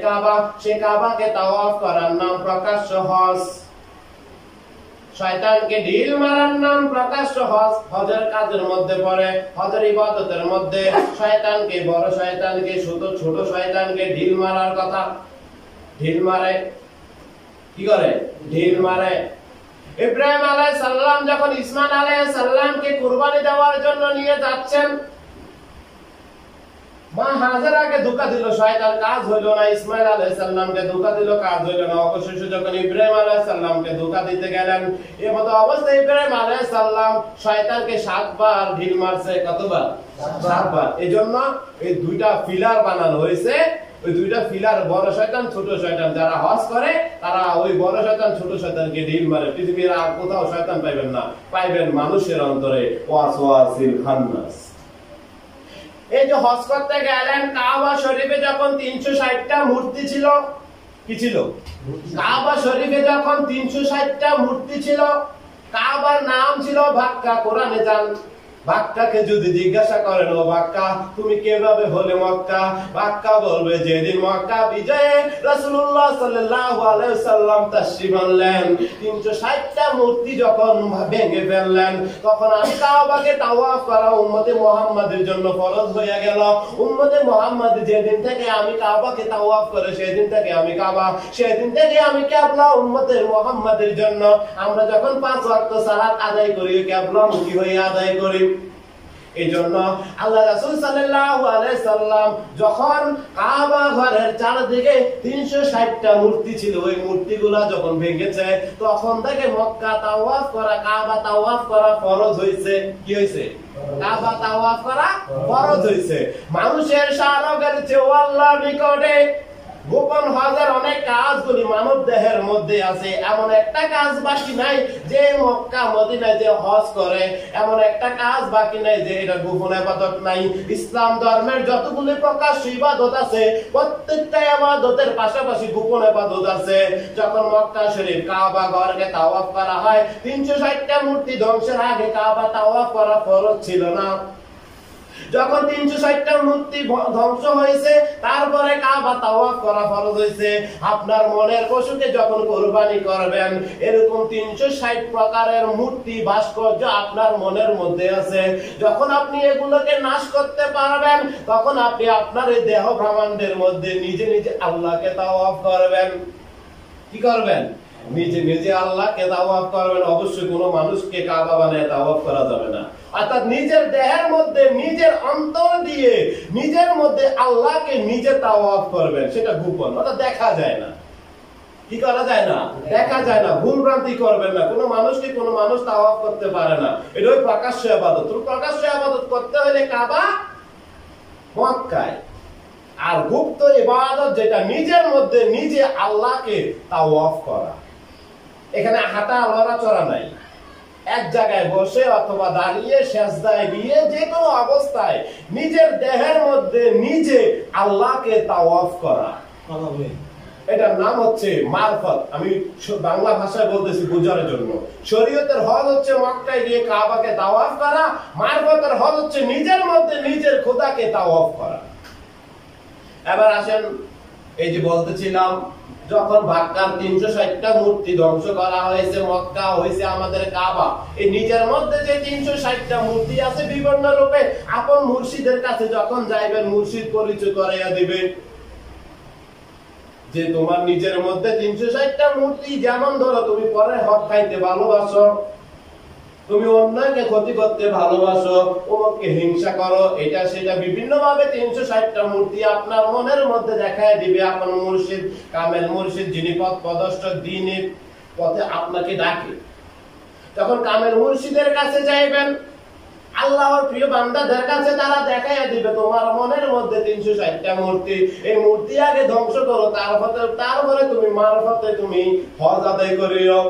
কাবা, সে কাবাকে তাওয়াফ করার নাম প্রকাশ্য হজ। শয়তানকে ঢিল মারার নাম প্রকাশ্য হজ। হজের কাজের মধ্যে পড়ে, হজের ইবাদতের মধ্যে শয়তানকে, বড় শয়তানকে, ছোট শয়তানকে ঢিল মারার কথা। ঢিল মারে, কি করে? ঢিল মারে। ইব্রাহিম আলাইহিস সালাম যখন ইসমাইল আলাইহিস সালামকে কুরবানি দেওয়ার জন্য নিয়ে যাচ্ছেন, মা হাজেরাকে ধোঁকা দিল শয়তান, কাজ হলো না। ইসমাইল আলাইহিস সালামকে ধোঁকা দিল, কাজ হলো না। অবশেষে যখন ইব্রাহিম আলাইহিস সালামকে ধোঁকা দিতে গেলেন, এই মতো অবস্থায় ইব্রাহিম আলাইহিস সালাম শয়তানকে 7 বার ঢিল মারছে। কতবার? 7 বার। এজন্য এই দুইটা পিলার বানানো হয়েছে। ওই দুইটা পিলার, বড় শয়তান ছোট শয়তান। যারা হজ করে তারা ওই বড় শয়তান ছোট শয়তানকে ঢিল মারে। পৃথিবীর আর কোথাও শয়তান পাইবেন না, পাইবেন মানুষের অন্তরে ওয়াসওয়াসিল খান্নাস। এই যে হজ করতে গেলেন, কাবা শরীফে যখন 360টা মূর্তি ছিল, কি ছিল? কাবা শরীফে যখন 360টা মূর্তি ছিল, কাবার নাম ছিল বাক্কা। কোরআনে যান, বাক্কাকে যদি জিজ্ঞাসা করেন, ও বাক্কা তুমি কিভাবে হলে মক্কা? বাক্কা বলবে, যেদিন মক্কা বিজয়ে রাসূলুল্লাহ সাল্লাল্লাহু আলাইহি ওয়াসাল্লাম তাশরীফ আনলেন, 360টা মূর্তি যখন ভেঙে ফেললেন, তখন আমি কাবাকে তাওয়াফ করা উম্মতে মুহাম্মাদের জন্য ফরজ হয়ে গেল। উম্মতে মুহাম্মাদ যেদিন থেকে আমি কাবাকে তাওয়াফ করে, সেদিন থেকে আমি কাবা, সেদিন থেকে আমি কিবলা উম্মতে মুহাম্মাদের জন্য। আমরা যখন 5 ওয়াক্ত সালাত আদায় করি, কিবলামুখী হয়ে আদায় করি। এই জন্য আল্লাহ রাসূল সাল্লাল্লাহু আলাইহি সাল্লাম যখন কাবা ঘরের চারদিকে 360টা মূর্তি ছিল, ওই মূর্তিগুলা যখন ভেঙেছে, তখন থেকে মক্কা তাওয়াফ করা, কাবা তাওয়াফ করা ফরজ হয়েছে। কি হয়েছে? কাবা তাওয়াফ করা ফরজ হয়েছে। মানুষের শারগের চেয়ে আল্লাহর নিকটে গোপন হজের অনেক কাজগুলি মানব দেহের মধ্যে আছে। এমন একটা কাজ বাকি নাই যে মক্কা মদিনায় যে হজ করে, এমন একটা কাজ বাকি নাই যে এটা গোপন ইবাদত নাই। ইসলাম ধর্মের যতগুলি প্রকাশ্য ইবাদত আছে, প্রত্যেকটা ইবাদতের পাশাপাশি গোপন ইবাদত আছে। যখন মক্কা শরীফ কাবা ঘরকে তাওয়াফ করা হয়, 360টা মূর্তি ধ্বংসের আগে কাবা তাওয়াফ করা ফরজ ছিল না। যখন 360টা মূর্তি ধ্বংস হয়েছে, তারপরে কাবা তাওয়াফ করা ফরজ হয়েছে। আপনার মনের পশুকে যখন কুরবানি করবেন, এরকম 360 প্রকারের মূর্তি ভাস্কর্য আপনার মনের মধ্যে আছে। যখন আপনি এগুলোকে নাশ করতে পারবেন, তখন আপনি আপনার এই দেহ ব্রহ্মাণ্ডের মধ্যে নিজে নিজে আল্লাহকে তাওয়াফ করবেন। কি করবেন? নিজে নিজে আল্লাহকে তাওয়াফ করবেন। অবশ্যই কোনো মানুষকে কাবা বানায় তাওয়াফ করা যাবে না। অর্থাৎ নিজের দেহের মধ্যে, নিজের অন্তর দিয়ে নিজের মধ্যে আল্লাহকে নিজে তাওয়াফ করবেন। সেটা গোপন, ওটা দেখা যায় না। কি করা যায় না? দেখা যায় না। ভুল ভ্রান্তি করবেন না। কোনো মানুষকে কোনো মানুষ তাওয়াফ করতে পারে না। এটা ওই প্রকাশ্য ইবাদত। প্রকাশ্য ইবাদত করতে হলে কাবা, মক্কায়। আর গুপ্ত ইবাদত যেটা নিজের মধ্যে নিজে আল্লাহকে তাওয়াফ করা, এখানে হাঁটা লড়াচড়া নাই। এক জায়গায় বসে অথবা দাঁড়িয়ে সেজদায় গিয়ে যে কোনো অবস্থায় নিজের দেহের মধ্যে নিজে আল্লাহকে তাওয়াফ করা, এটার নাম হচ্ছে মারফত। আমি বাংলা ভাষায় বলতেছি বোঝার জন্য। শরীয়তের হজ হচ্ছে মক্কায় গিয়ে কাবাকে তাওয়াফ করা, মারফতের হজ হচ্ছে নিজের মধ্যে নিজের খোদাকে তাওয়াফ করা। এবার আসেন, এই যে বলতেছিলাম, যখন মক্কার 360টা মূর্তি ধ্বংস করা হয়েছে, মক্কা হয়েছে আমাদের কাবা। এই নিজের মধ্যে যে 360টা মূর্তি আছে, বিভিন্ন রূপে আপন মুর্শিদের কাছে যখন যাইবেন, মুর্শিদ পরিচয় করাইয়া দিবেন যে তোমার নিজের মধ্যে 360টা মূর্তি। যেমন ধরো, তুমি পরে হক খাইতে ভালোবাসো, তুমি অন্যকে ক্ষতি করতে ভালোবাসো, ওকে হিংসা করো, এটা সেটা বিভিন্ন ভাবে 360টা মূর্তি আপনার মনের মধ্যে দেখায় দিবে আপন মুর্শিদ, কামেল মুর্শিদ, যিনি পথ প্রদর্শক, দ্বীনের পথে আপনাকে ডাকে। যখন কামেল মুর্শিদের কাছে যাইবেন, আল্লাহর প্রিয় বান্দাদের কাছে তারা দেখাইয়া দিবে তোমার মনের মধ্যে 360টা মূর্তি। এই মূর্তি আগে ধ্বংস করো, তারপরে তুমি মারফতে তুমি হজ আদায় করিও।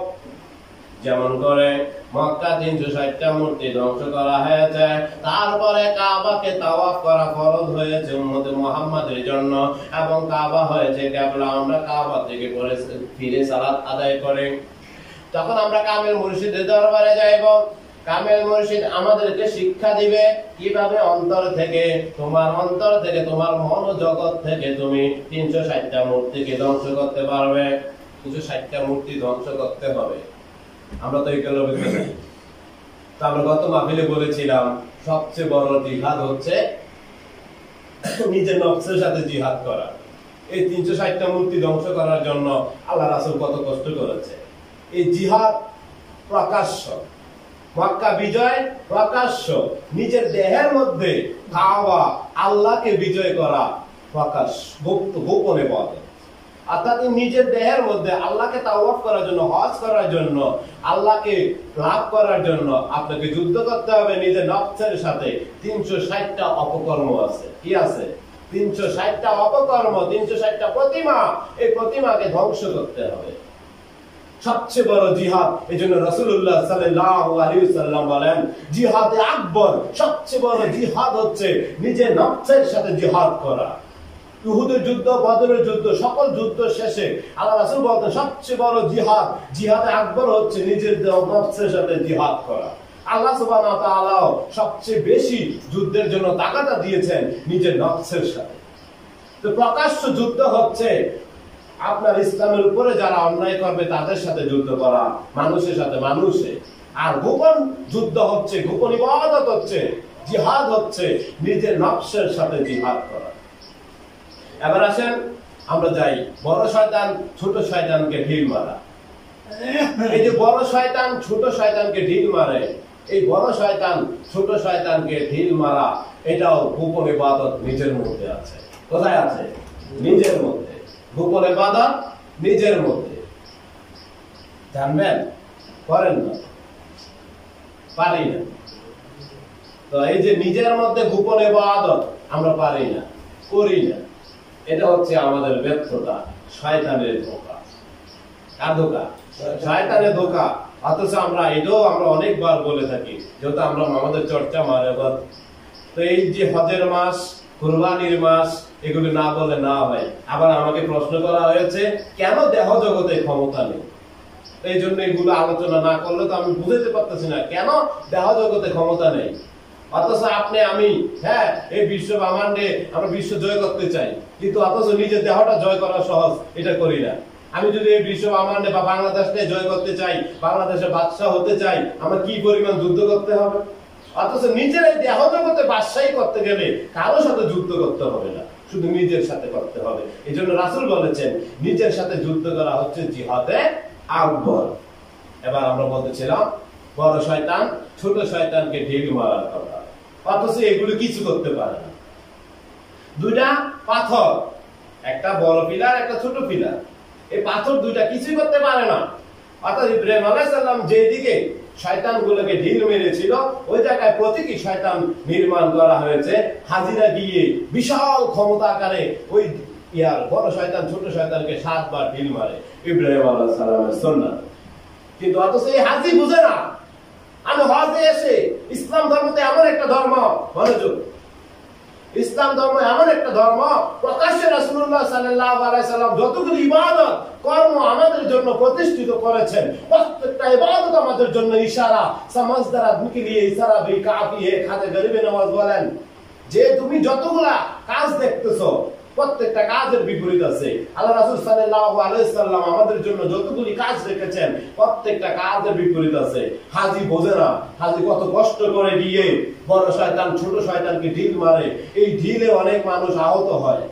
যেমন করে মক্কা 360টা মূর্তি ধ্বংস করা হয়েছে, তারপরে কাবাকে তাওয়াফ করা ফরজ হয়েছে উম্মতে মুহাম্মাদের জন্য, এবং কাবা হয়েছে কিবলা। আমরা কাবা থেকে ফিরে সালাত আদায় করি। তখন আমরা কামেল মুর্শিদের দরবারে যাইব। কামেল মুর্শিদ আমাদেরকে শিক্ষা দিবে কিভাবে অন্তর থেকে, তোমার অন্তর থেকে, তোমার মন ও জগৎ থেকে তুমি 360টা মূর্তিকে ধ্বংস করতে পারবে। 360টা মূর্তি ধ্বংস করতে হবে। আমরা তো এগুলো বুঝতে তো আমরা গত মাহফিলে বলেছিলাম সবচেয়ে বড় জিহাদ হচ্ছে নিজের নফসের সাথে জিহাদ করা। এই 360টা মূর্তি ধ্বংস করার জন্য আল্লাহ রাসূল কত কষ্ট করেছে। এই জিহাদ প্রকাশ্য, মক্কা বিজয় প্রকাশ্য, নিজের দেহের মধ্যে কাবা আল্লাহকে বিজয় করা প্রকাশ্য, গোপনে পথ। অর্থাৎ নিজের দেহের মধ্যে আল্লাহকে তাওয়াফ করার জন্য, হজ করার জন্য, আল্লাহকে লাভ করার জন্য আপনাকে যুদ্ধ করতে হবে নিজের নফসের সাথে। 360টা অপকর্ম আছে। কি আছে? 360টা অপকর্ম, 360টা প্রতিমা। এই প্রতিমাকে ধ্বংস করতে হবে। সবচেয়ে বড় জিহাদ। এজন্য রাসূলুল্লাহ সাল্লাল্লাহু আলাইহি ওয়াসাল্লাম বলেন জিহাদে আকবর, সবচেয়ে বড় জিহাদ হচ্ছে নিজের নফসের সাথে জিহাদ করা। উহুদের যুদ্ধ, বদরের যুদ্ধ, সকল যুদ্ধ শেষে আল্লাহ রাসূল বলতেন সবচেয়ে বড় জিহাদ, জিহাদে আকবর হচ্ছে নিজের নফসের সাথে জিহাদ করা। আল্লাহ সুবহানাহু ওয়া তাআলা সবচেয়ে বেশি যুদ্ধের জন্য তাগাদা দিয়েছেন নিজের নফসের সাথে। তো প্রকাশ্য যুদ্ধ হচ্ছে আপনার ইসলামের উপরে যারা অন্যায় করবে তাদের সাথে যুদ্ধ করা, মানুষের সাথে মানুষে। আর গোপন যুদ্ধ হচ্ছে, গোপন ইবাদত হচ্ছে, জিহাদ হচ্ছে নিজের নফসের সাথে জিহাদ করা। এবার আসেন আমরা যাই বড় শয়তান ছোট শয়তানকে ঢিল মারা। এই যে বড় শয়তান ছোট শয়তানকে ঢিল মারে, এই বড় শয়তান ছোট শয়তানকে ঢিল মারা, এটাও গোপন ইবাদত নিজের মধ্যে আছে। কোথায় আছে? নিজের মধ্যে। গোপন ইবাদত নিজের মধ্যে। জানবেন? করেন না, পারি না। তো এই যে নিজের মধ্যে গোপন ইবাদত আমরা পারি না, করি না, এটা হচ্ছে আমাদের ব্যর্থতা, শয়তানের ধোঁকা। কার ধোঁকা? শয়তানের ধোঁকা। অথচ আমরা এটাও আমরা অনেকবার বলে থাকি, যেহেতু আমরা আমাদের চর্চা মানবত। তো এই যে হজের মাস, কুরবানির মাস, এগুলো না বলে না হয়। আবার আমাকে প্রশ্ন করা হয়েছে কেন দেহ জগতে ক্ষমতা নেই। এই জন্য এগুলো আলোচনা না করলে তো আমি বুঝতে পারতেছি না কেন দেহ জগতে ক্ষমতা নেই। অথচ আপনি আমি, হ্যাঁ, এই বিশ্ব ব্রহ্মাণ্ডে আমরা বিশ্ব জয় করতে চাই, কিন্তু অথচ নিজের দেহটা জয় করা সহজ এটা করি না। আমি যদি এই বিশ্ব ব্রহ্মাণ্ডে বা বাংলাদেশকে জয় করতে চাই, বাংলাদেশের বাদশাহ হতে চাই, আমার কি পরিমাণ যুদ্ধ করতে হবে। অথচ নিজের এই দেহ জগতে বাদশাহী করতে গেলে কারোর সাথে যুদ্ধ করতে হবে না, শুধু নিজের সাথে করতে হবে। এই জন্য রাসূল বলেছেন নিজের সাথে যুদ্ধ করা হচ্ছে জিহাদে আকবর। এবার আমরা বলতেছিলাম বড় শয়তান ছোট শয়তানকে ঢিল মারার কথা, অথচ এগুলো কিছু করতে পারে না। দুইটা পাথর, একটা বড় পিলার, একটা ছোট পিলার, এই পাথর দুইটা কিছুই করতে পারে না। অর্থাৎ ইব্রাহিম আলাইহিস সালাম যেদিকে শয়তানগুলোকে ঢিল মেরেছিল ওই জায়গায় প্রতীকী শয়তান নির্মাণ করা হয়েছে। হাজিরা গিয়ে বিশাল ক্ষমতা আকারে ওই ইয়ার বড় শয়তান ছোট শয়তানকে 7 বার ঢিল মারে ইব্রাহিম আলাইহিস সালামের সুন্নাত। কিন্তু অথচ এই হাজি বুঝে না, আমি হজে এসে ইসলাম ধর্মতে এমন একটা ধর্ম, মনোযোগ, ইসলাম ধর্ম এমন একটা ধর্ম প্রকাশ্যে রাসূলুল্লাহ সাল্লাল্লাহু আলাইহি সাল্লাম যতগুলো ইবাদত কর্ম আমাদের জন্য প্রতিষ্ঠিত করেছেন, প্রত্যেকটা ইবাদত আমাদের জন্য ইশারা। সমজদার আদমি কে লিয়ে ইশারা ভি কাফি হে। খাজা গরিবে নওয়াজ বলেন যে তুমি যতগুলা কাজ দেখতেছো প্রত্যেকটা কাজের বিপরীত আছে। আল্লাহ রাসূল সাল্লাল্লাহু আলাইহি সাল্লাম আমাদের জন্য যতগুলি কাজ রেখেছেন প্রত্যেকটা কাজের বিপরীত আছে। হাজি বোঝে না, হাজি কত কষ্ট করে গিয়ে বড় শয়তান ছোট শয়তানকে ঢিল মারে। এই ঢিলে অনেক মানুষ আহত হয়,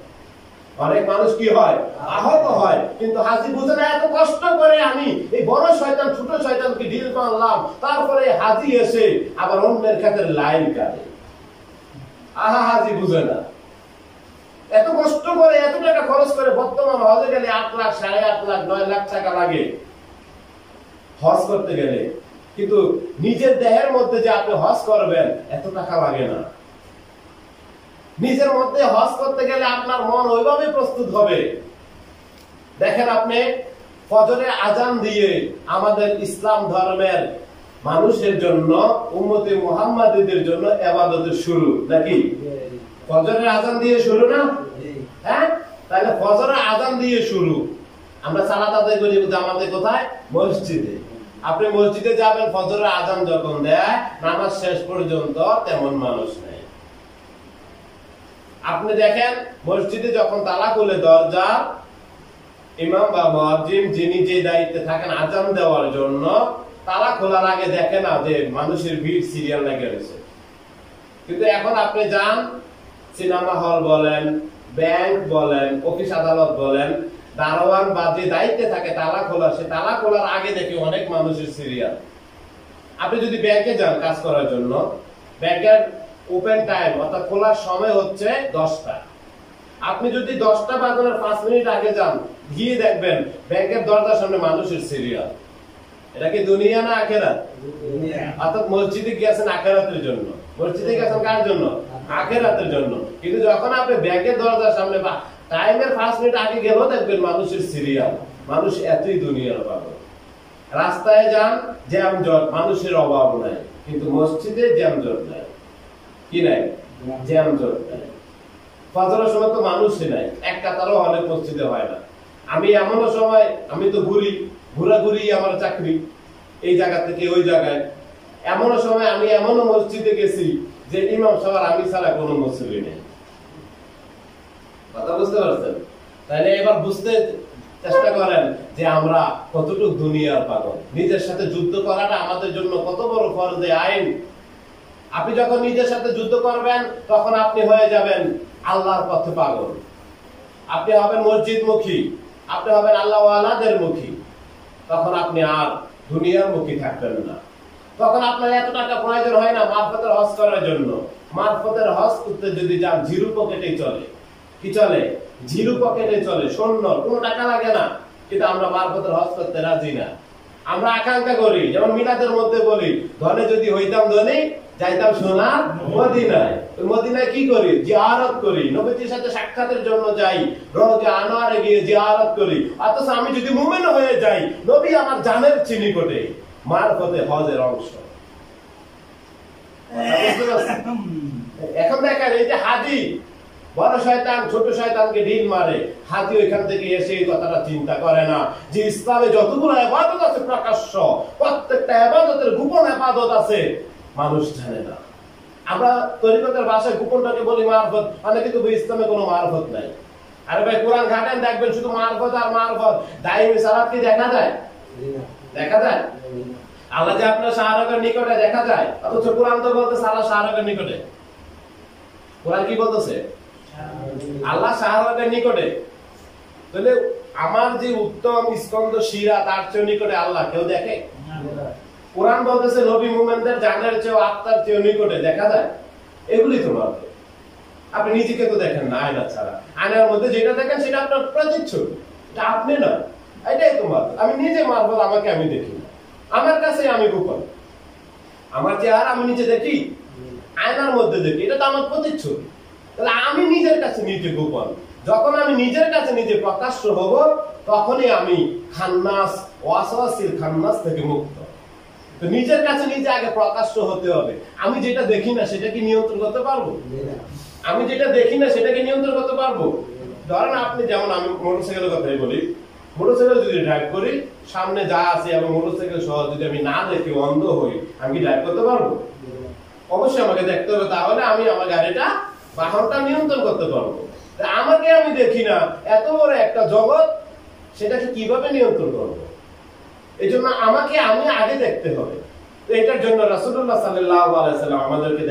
অনেক মানুষ কি হয়? আহত হয়। কিন্তু হাজি বোঝে না এত কষ্ট করে আমি এই বড় শয়তান ছোট শয়তানকে ঢিল মারলাম, তারপরে হাজি এসে আবার অন্যের ক্ষেত্রে লাইন কাটে। আহা, হাজি বুঝে না। এত কষ্ট করে এত টাকা খরচ করে বর্তমান হজে গেলে 8 লাখ 8.5 লাখ 9 লাখ টাকা লাগে হজ করতে গেলে, কিন্তু নিজের দেহের মধ্যে যে আপনি হজ করবেন এত টাকা লাগে না। নিজের মধ্যে হজ করতে গেলে আপনার মন ওইভাবে প্রস্তুত হবে। দেখেন আপনি ফজরের আজান দিয়ে আমাদের ইসলাম ধর্মের মানুষের জন্য, উম্মতে মুহাম্মাদীদের জন্য ইবাদতের শুরু নাকি? ফজরের আজান দিয়ে শুরু না? হ্যাঁ, তাহলে ফজরের আজান দিয়ে শুরু। আমরা সালাত আদায় করি জামাতে কোথায়? মসজিদে। আপনি মসজিদে যাবেন, ফজরের আজান যখন দেয় নামাজ শেষ পর্যন্ত তেমন মানুষ নেই। আপনি দেখেন মসজিদে যখন তালা খুলে দরজা, ইমাম বা মুয়াজ্জিন যিনি যে দায়িত্বে থাকেন আজান দেওয়ার জন্য, তালা খোলার আগে দেখে না যে মানুষের ভিড় সিরিয়াল লেগে রয়েছে। কিন্তু এখন আপনি যান সিনেমা হল বলেন, ব্যাংক বলেন, অফিস আদালত বলেন, দারোয়ান বা যে দায়িত্বে থাকে তালা খোলার, সে তালা খোলার আগে দেখে অনেক মানুষের সিরিয়াল। আপনি যদি ব্যাংকে যান কাজ করার জন্য, ব্যাংকের ওপেন টাইম অর্থাৎ খোলার সময় হচ্ছে 10টা। আপনি যদি 10টা বাজানোর 5 মিনিট আগে যান, গিয়ে দেখবেন ব্যাংকের দরজার সামনে মানুষের সিরিয়াল। এটা কি দুনিয়া না আখেরাত? অর্থাৎ মসজিদে গিয়েছেন আখেরাতের জন্য, মসজিদে গেছেন কার জন্য? আখেরাতের জন্য। কিন্তু যখন আপনি ব্যাংকের দরজার সামনে বা টাইমের 5 মিনিট আগে গেলেও দেখবেন মানুষের সিরিয়াল। মানুষ এতই দুনিয়ার পাগল। রাস্তায় যান জ্যামজট, মানুষের অভাব নাই, কিন্তু মসজিদে জ্যামজট নাই। কি নাই? জ্যামজট নাই। ফজরের সময় তো মানুষই নাই, এক কাতারও অনেক মসজিদে হয় না। আমি এমনও সময়, আমি তো ঘোরাঘুরি আমার চাকরি, এই জায়গা থেকে ওই জায়গায়। এমনও সময় আমি এমনও মসজিদে গেছি যে ইমাম সাহেব আমি ছাড়া কোনো মুসল্লি নেই। কথা বুঝতে পারছেন? তাহলে এবার বুঝতে চেষ্টা করেন যে আমরা কতটুকু দুনিয়ার পাগল। নিজের সাথে যুদ্ধ করাটা আমাদের জন্য কত বড় ফরজে আইন। আপনি যখন নিজের সাথে যুদ্ধ করবেন তখন আপনি হয়ে যাবেন আল্লাহর পথে পাগল। আপনি হবেন মসজিদমুখী, আপনি হবেন আল্লাহ ওয়ালাদের মুখী। তখন আপনি আর দুনিয়ার মুখী থাকবেন না। তখন আপনার এত টাকা প্রয়োজন হয় না মারফতের হজ করার জন্য। মারফতের হজ করতে যদি যান জিরো পকেটেই চলে। কি চলে? জিরো পকেটে চলে, শূন্য, কোনো টাকা লাগে না। কিন্তু আমরা মারফতের হজ করতে রাজি না। আমরা আকাঙ্ক্ষা করি, যেমন মিলাদের মধ্যে বলি, ধনে যদি হইতাম ধনী যাইতাম সোনার মদিনায়। মদিনায় কি করি? জিয়ারত করি, নবীজির সাথে সাক্ষাতের জন্য যাই, রওজা আনোয়ারে গিয়ে জিয়ারত করি। অথচ আমি যদি মুমিন হয়ে যাই, নবী আমার জানের নিকটে, মারফতে হজের অংশ। এখন দেখেন এই যে হাজি, বড় শয়তান ছোট শয়তানকে ঢিল মারে, হাজি ওইখান থেকে এসে এই কথাটা চিন্তা করে না যে ইসলামে যতগুলো ইবাদত আছে প্রকাশ্য, প্রত্যেকটা ইবাদতের গোপন ইবাদত আছে, মানুষ জানে না। আমরা তরিকতের ভাষায় গোপনটাকে বলি মারফত, মানে কিন্তু ইসলামে কোনো মারফত নাই। আরে ভাই কোরআন ঘাটেন, দেখবেন শুধু মারফত আর মারফত। দাইমি সালাত কি দেখা যায়? দেখা যায়? আল্লাহ যে আপনার শাহরগের নিকটে দেখা যায়, অথচ কোরআন তো বলতে সারা শাহরগের নিকটে। কোরআন কি বলতেছে? আল্লাহ শাহরগের নিকটে। তাহলে আমার যে উত্তম স্কন্দ শিরা তার চেয়ে নিকটে আল্লাহ কেউ দেখে? কোরআন বলতেছে নবী মুমিনদের জানের চেয়ে আত্মার চেয়ে নিকটে দেখা যায়। এগুলি তো মারফত। আপনি নিজেকে তো দেখেন না আয়না ছাড়া। আয়নার মধ্যে যেটা দেখেন সেটা আপনার প্রতিচ্ছবি, এটা আপনি না। এটাই তো মারফত। আমি নিজে মারফত, আমাকে আমি দেখি না, আমার কাছে আমি গোপন। আমার চেহারা আমি নিজে দেখি, আয়নার মধ্যে দেখি, এটা তো আমার প্রতিচ্ছবি। তাহলে আমি নিজের কাছে নিজে গোপন। যখন আমি নিজের কাছে নিজে প্রকাশ্য হব, তখনই আমি খান্নাস, ওয়াসওয়াসিল খান্নাস থেকে মুক্ত। তো নিজের কাছে নিজে আগে প্রকাশ্য হতে হবে। আমি যেটা দেখি না সেটা কি নিয়ন্ত্রণ করতে পারবো? আমি যেটা দেখি না সেটা কি নিয়ন্ত্রণ করতে পারবো? ধরেন আপনি, যেমন আমি মোটরসাইকেলের কথাই বলি, মোটরসাইকেল যদি ড্রাইভ করি, সামনে যা আছে এবং মোটরসাইকেল সহ যদি আমি না দেখি, অন্ধ হই, আমি কি ড্রাইভ করতে পারবো? অবশ্যই আমাকে দেখতে হবে, তাহলে আমি আমার গাড়িটা, বাহনটা নিয়ন্ত্রণ করতে পারবো। আমাকে আমি দেখি না, এত বড় একটা জগৎ, সেটাকে কিভাবে নিয়ন্ত্রণ করবো? এই জন্য আমাকে আমি আগে দেখতে হবে। এটার জন্য রাসূলুল্লাহ সাল্লাল্লাহু আলাইহি ওয়াসাল্লাম আমাদেরকে